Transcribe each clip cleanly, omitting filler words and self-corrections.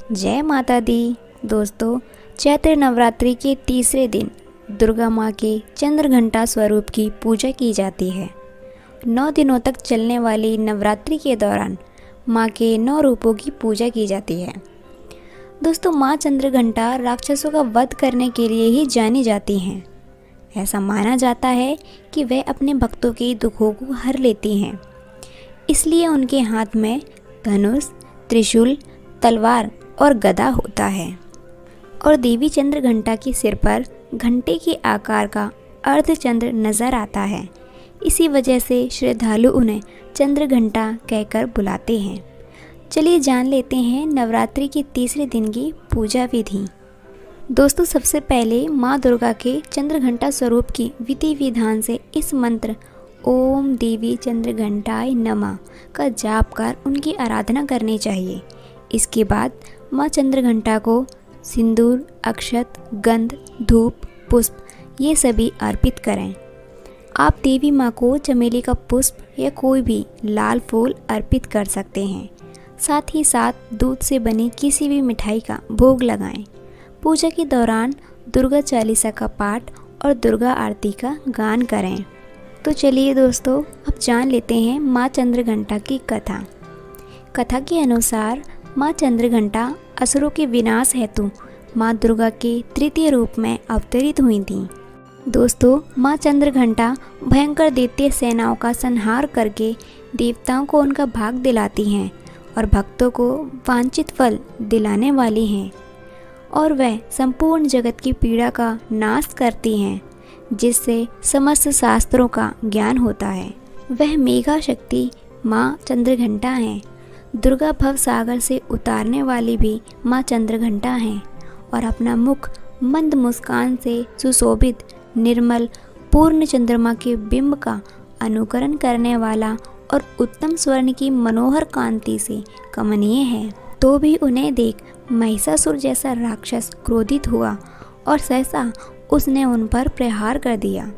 जय माता दी। दोस्तों, चैत्र नवरात्रि के तीसरे दिन दुर्गा माँ के चंद्रघंटा स्वरूप की पूजा की जाती है। 9 दिनों तक चलने वाली नवरात्रि के दौरान माँ के 9 रूपों की पूजा की जाती है। दोस्तों, माँ चंद्रघंटा राक्षसों का वध करने के लिए ही जानी जाती हैं। ऐसा माना जाता है कि वह अपने भक्तों के दुखों को हर लेती हैं। इसलिए उनके हाथ में धनुष, त्रिशूल, तलवार और गदा होता है और देवी चंद्रघंटा के सिर पर घंटे के आकार का अर्धचंद्र नजर आता है। इसी वजह से श्रद्धालु उन्हें चंद्रघंटा कहकर बुलाते हैं। चलिए जान लेते हैं नवरात्रि के तीसरे दिन की पूजा विधि। दोस्तों, सबसे पहले माँ दुर्गा के चंद्रघंटा स्वरूप की विधि विधान से इस मंत्र ओम देवी चंद्रघंटाय नमः का जाप कर उनकी आराधना करनी चाहिए। इसके बाद माँ चंद्रघंटा को सिंदूर, अक्षत, गंध, धूप, पुष्प ये सभी अर्पित करें। आप देवी माँ को चमेली का पुष्प या कोई भी लाल फूल अर्पित कर सकते हैं। साथ ही साथ दूध से बनी किसी भी मिठाई का भोग लगाएं। पूजा के दौरान दुर्गा चालीसा का पाठ और दुर्गा आरती का गान करें। तो चलिए दोस्तों, अब जान लेते हैं माँ चंद्रघंटा की कथा। कथा के अनुसार माँ चंद्रघंटा असुरों के विनाश हेतु माँ दुर्गा के तृतीय रूप में अवतरित हुई थीं। दोस्तों, माँ चंद्रघंटा भयंकर दैत्य सेनाओं का संहार करके देवताओं को उनका भाग दिलाती हैं और भक्तों को वांछित फल दिलाने वाली हैं और वह संपूर्ण जगत की पीड़ा का नाश करती हैं, जिससे समस्त शास्त्रों का ज्ञान होता है। वह मेघा शक्ति माँ चंद्रघंटा हैं। दुर्गा भव सागर से उतारने वाली भी माँ चंद्रघंटा हैं और अपना मुख मंद मुस्कान से सुशोभित निर्मल पूर्ण चंद्रमा के बिंब का अनुकरण करने वाला और उत्तम स्वर्ण की मनोहर कांति से कमनीय है। तो भी उन्हें देख महिषासुर जैसा राक्षस क्रोधित हुआ और सहसा उसने उन पर प्रहार कर दिया।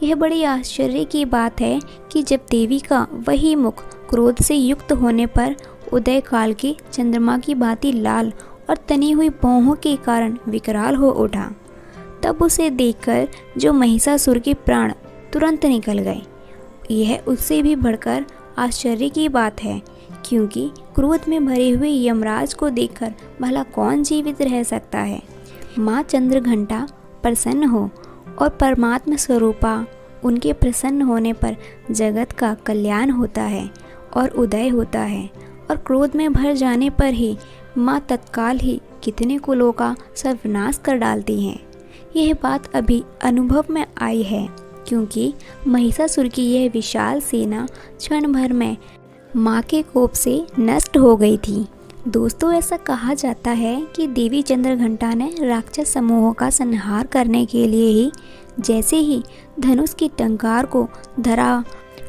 यह बड़ी आश्चर्य की बात है कि जब देवी का वही मुख क्रोध से युक्त होने पर उदय काल के चंद्रमा की भांति लाल और तनी हुई भौहों के कारण विकराल हो उठा, तब उसे देखकर जो महिषासुर के प्राण तुरंत निकल गए। यह उससे भी बढ़कर आश्चर्य की बात है, क्योंकि क्रोध में भरे हुए यमराज को देखकर भला कौन जीवित रह सकता है। माँ चंद्रघंटा प्रसन्न हो और परमात्मा स्वरूपा उनके प्रसन्न होने पर जगत का कल्याण होता है और उदय होता है, और क्रोध में भर जाने पर ही माँ तत्काल ही कितने कुलों का सर्वनाश कर डालती हैं। यह बात अभी अनुभव में आई है, क्योंकि महिषासुर की यह विशाल सेना क्षण भर में माँ के कोप से नष्ट हो गई थी। दोस्तों, ऐसा कहा जाता है कि देवी चंद्रघंटा ने राक्षस समूहों का संहार करने के लिए ही जैसे ही धनुष की टंकार को धरा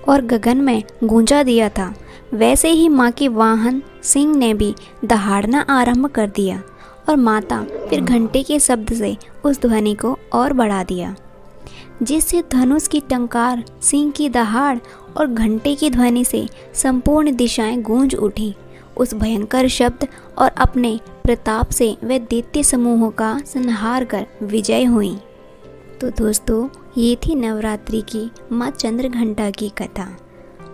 और गगन में गूंजा दिया था, वैसे ही माँ के वाहन सिंह ने भी दहाड़ना आरंभ कर दिया और माता फिर घंटे के शब्द से उस ध्वनि को और बढ़ा दिया, जिससे धनुष की टंकार, सिंह की दहाड़ और घंटे की ध्वनि से संपूर्ण दिशाएं गूंज उठी। उस भयंकर शब्द और अपने प्रताप से वे दैत्य समूहों का संहार कर विजय हुई। तो दोस्तों, ये थी नवरात्रि की माँ चंद्रघंटा की कथा।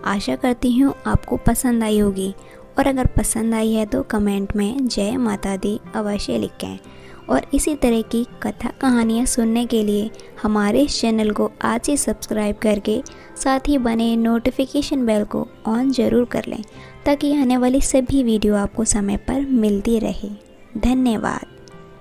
आशा करती हूँ आपको पसंद आई होगी, और अगर पसंद आई है तो कमेंट में जय माता दी अवश्य लिखें। और इसी तरह की कथा कहानियाँ सुनने के लिए हमारे इस चैनल को आज ही सब्सक्राइब करके साथ ही बने नोटिफिकेशन बेल को ऑन ज़रूर कर लें, ताकि आने वाली सभी वीडियो आपको समय पर मिलती रहे। धन्यवाद।